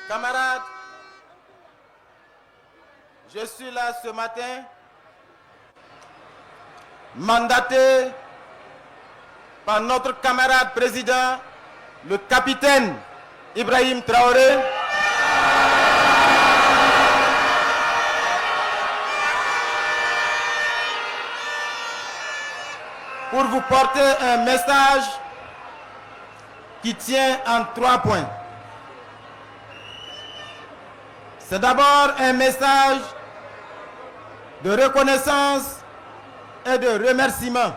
Camarades, je suis là ce matin, mandaté par notre camarade président, le capitaine Ibrahim Traoré, pour vous porter un message qui tient en 3 points. C'est d'abord un message de reconnaissance et de remerciement.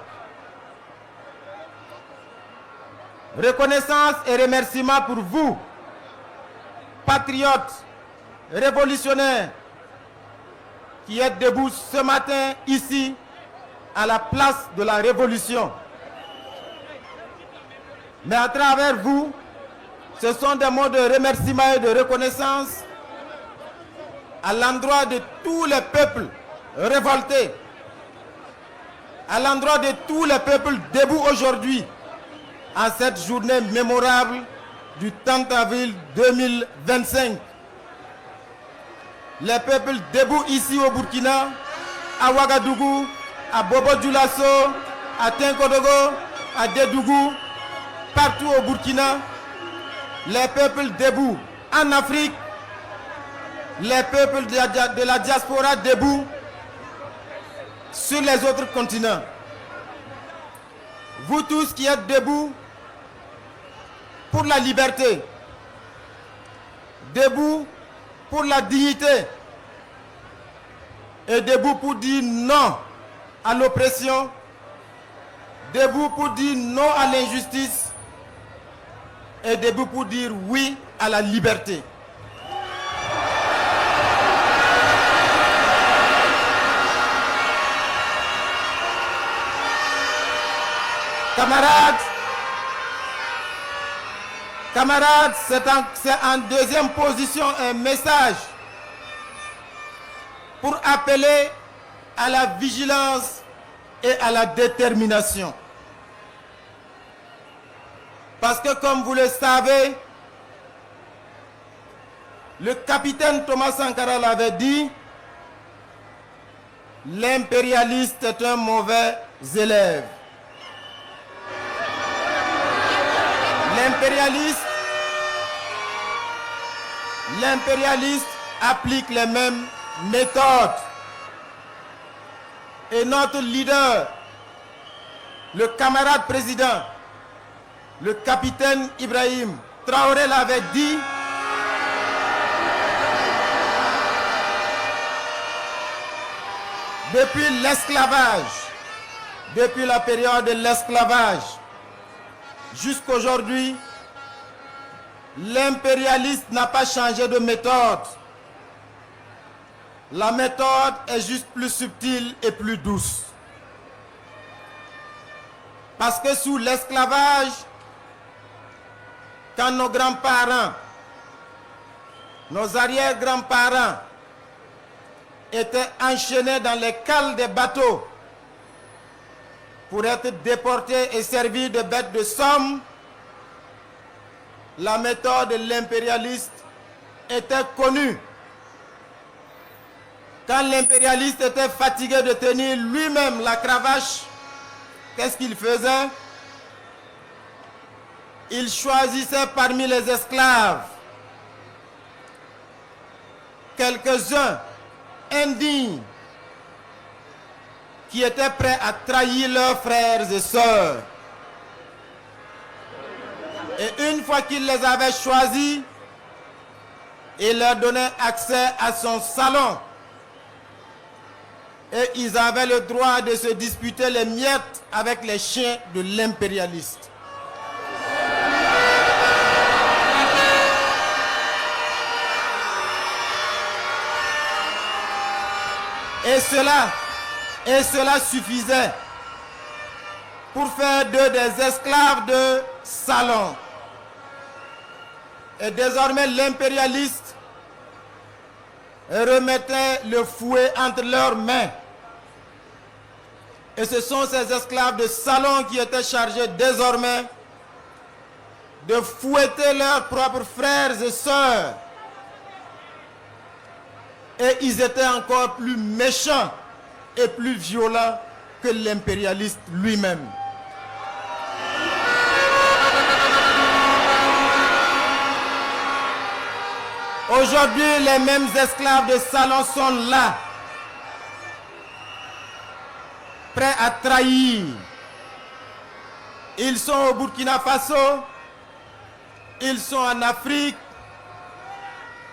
Reconnaissance et remerciement pour vous, patriotes, révolutionnaires, qui êtes debout ce matin ici, à la place de la Révolution. Mais à travers vous, ce sont des mots de remerciement et de reconnaissance à l'endroit de tous les peuples révoltés, à l'endroit de tous les peuples debout aujourd'hui, en cette journée mémorable du 30 avril 2025. Les peuples debout ici au Burkina, à Ouagadougou, à Bobo-Dioulasso, à Tinkodogo, à Dédougou, partout au Burkina, les peuples debout en Afrique, les peuples de la diaspora debout sur les autres continents. Vous tous qui êtes debout pour la liberté, debout pour la dignité et debout pour dire non à l'oppression, debout pour dire non à l'injustice et debout pour dire oui à la liberté. Camarades, c'est en deuxième position un message pour appeler à la vigilance et à la détermination. Parce que comme vous le savez, le capitaine Thomas Sankara l'avait dit, l'impérialiste est un mauvais élève. L'impérialiste applique les mêmes méthodes. Et notre leader, le camarade président, le capitaine Ibrahim Traoré l'avait dit, depuis l'esclavage, depuis la période de l'esclavage, jusqu'aujourd'hui, l'impérialiste n'a pas changé de méthode. La méthode est juste plus subtile et plus douce. Parce que sous l'esclavage, quand nos grands-parents, nos arrière-grands-parents étaient enchaînés dans les cales des bateaux pour être déportés et servir de bêtes de somme, la méthode de l'impérialiste était connue. Quand l'impérialiste était fatigué de tenir lui-même la cravache, qu'est-ce qu'il faisait? Il choisissait parmi les esclaves quelques-uns indignes qui étaient prêts à trahir leurs frères et sœurs. Et une fois qu'il les avait choisis, il leur donnait accès à son salon. Et ils avaient le droit de se disputer les miettes avec les chiens de l'impérialiste. Et cela suffisait pour faire d'eux des esclaves de salon. Et désormais l'impérialiste remettait le fouet entre leurs mains. Et ce sont ces esclaves de salon qui étaient chargés désormais de fouetter leurs propres frères et sœurs Et ils étaient encore plus méchants et plus violents que l'impérialiste lui-même. Aujourd'hui, les mêmes esclaves de salon sont là, prêts à trahir. Ils sont au Burkina Faso, ils sont en Afrique,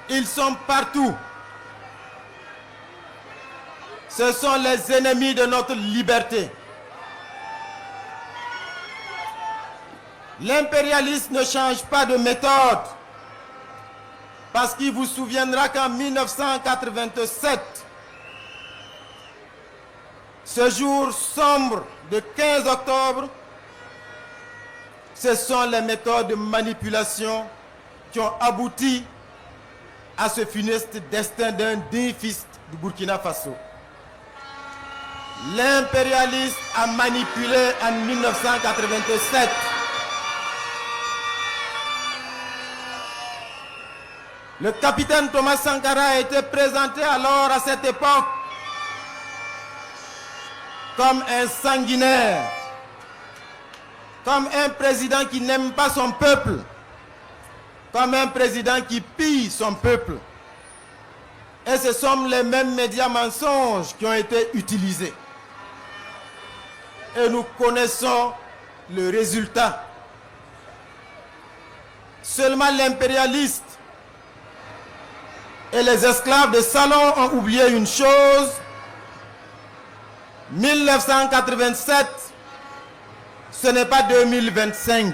ils sont partout. Ce sont les ennemis de notre liberté. L'impérialisme ne change pas de méthode. Parce qu'il vous souviendra qu'en 1987, ce jour sombre de 15 octobre, ce sont les méthodes de manipulation qui ont abouti à ce funeste destin d'un digne fils du Burkina Faso. L'impérialisme a manipulé en 1987. Le capitaine Thomas Sankara a été présenté alors à cette époque comme un sanguinaire, comme un président qui n'aime pas son peuple, comme un président qui pille son peuple. Et ce sont les mêmes médias mensonges qui ont été utilisés. Et nous connaissons le résultat. Seulement l'impérialiste et les esclaves de salon ont oublié une chose. 1987, ce n'est pas 2025.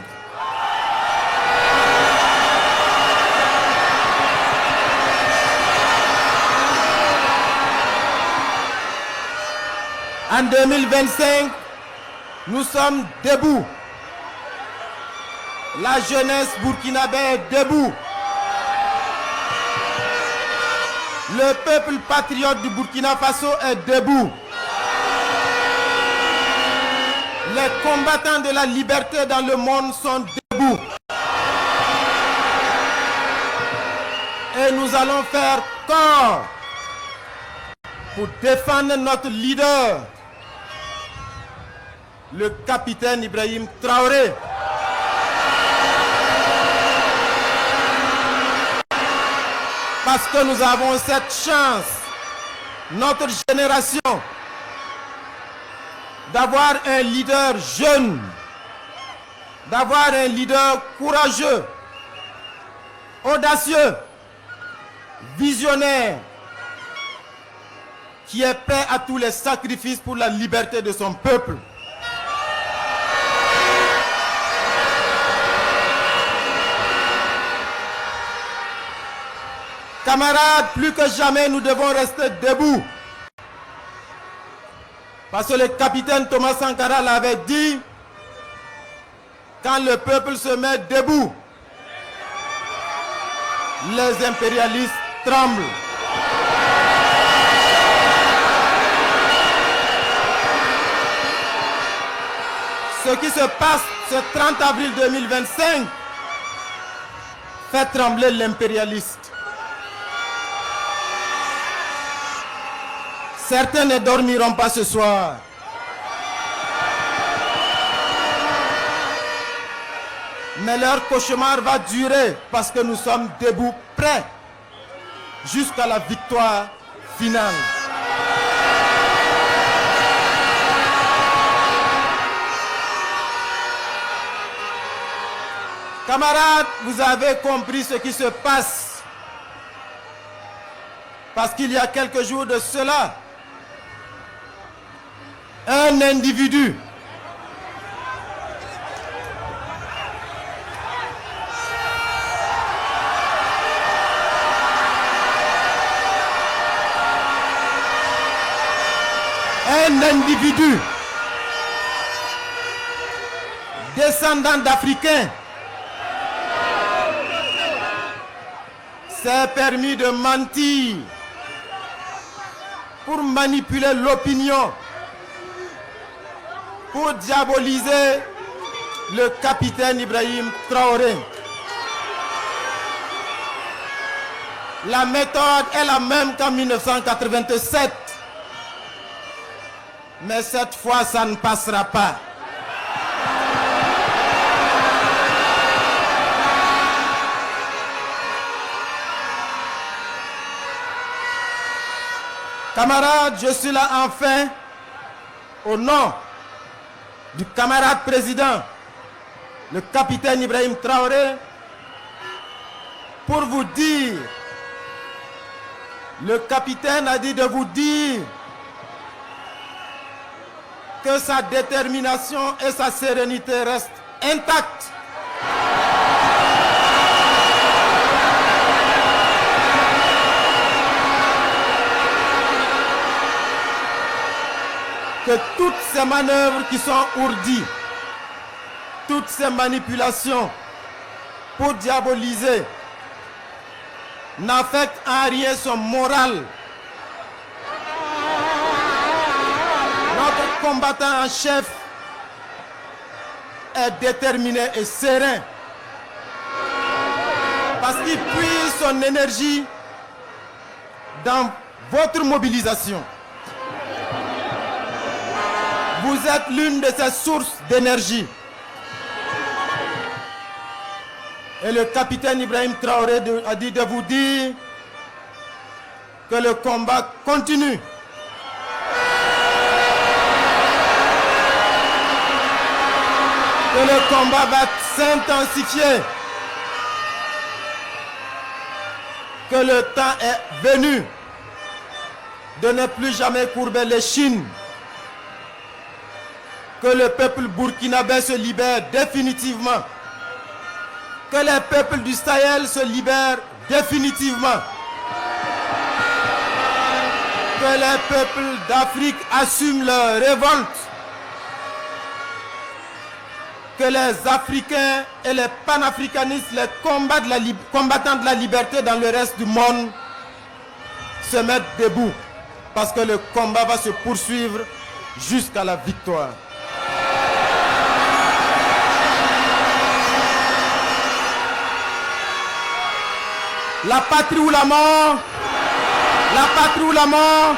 En 2025, nous sommes debout. La jeunesse burkinabé est debout. Le peuple patriote du Burkina Faso est debout. Les combattants de la liberté dans le monde sont debout. Et nous allons faire corps pour défendre notre leader, le capitaine Ibrahim Traoré. Parce que nous avons cette chance, notre génération, d'avoir un leader jeune, d'avoir un leader courageux, audacieux, visionnaire, qui est prêt à tous les sacrifices pour la liberté de son peuple. Camarades, plus que jamais, nous devons rester debout. Parce que le capitaine Thomas Sankara l'avait dit, quand le peuple se met debout, les impérialistes tremblent. Ce qui se passe ce 30 avril 2025 fait trembler l'impérialiste. Certains ne dormiront pas ce soir. Mais leur cauchemar va durer parce que nous sommes debout, prêts jusqu'à la victoire finale. Camarades, vous avez compris ce qui se passe. Parce qu'il y a quelques jours de cela, un individu descendant d'Africains s'est permis de mentir pour manipuler l'opinion, pour diaboliser le capitaine Ibrahim Traoré. La méthode est la même qu'en 1987. Mais cette fois, ça ne passera pas. Camarades, je suis là enfin au nom du camarade président, le capitaine Ibrahim Traoré, pour vous dire, le capitaine a dit de vous dire que sa détermination et sa sérénité restent intactes. Que toutes ces manœuvres qui sont ourdies, toutes ces manipulations pour diaboliser n'affectent en rien son moral. Notre combattant en chef est déterminé et serein parce qu'il puise son énergie dans votre mobilisation. Vous êtes l'une de ces sources d'énergie. Et le capitaine Ibrahim Traoré a dit de vous dire que le combat continue. Que le combat va s'intensifier. Que le temps est venu de ne plus jamais courber l'échine. Que le peuple burkinabé se libère définitivement. Que les peuples du Sahel se libèrent définitivement. Que les peuples d'Afrique assument leur révolte. Que les Africains et les panafricanistes, les combattants de la liberté dans le reste du monde se mettent debout. Parce que le combat va se poursuivre jusqu'à la victoire. La patrie ou la mort, la patrie ou la mort.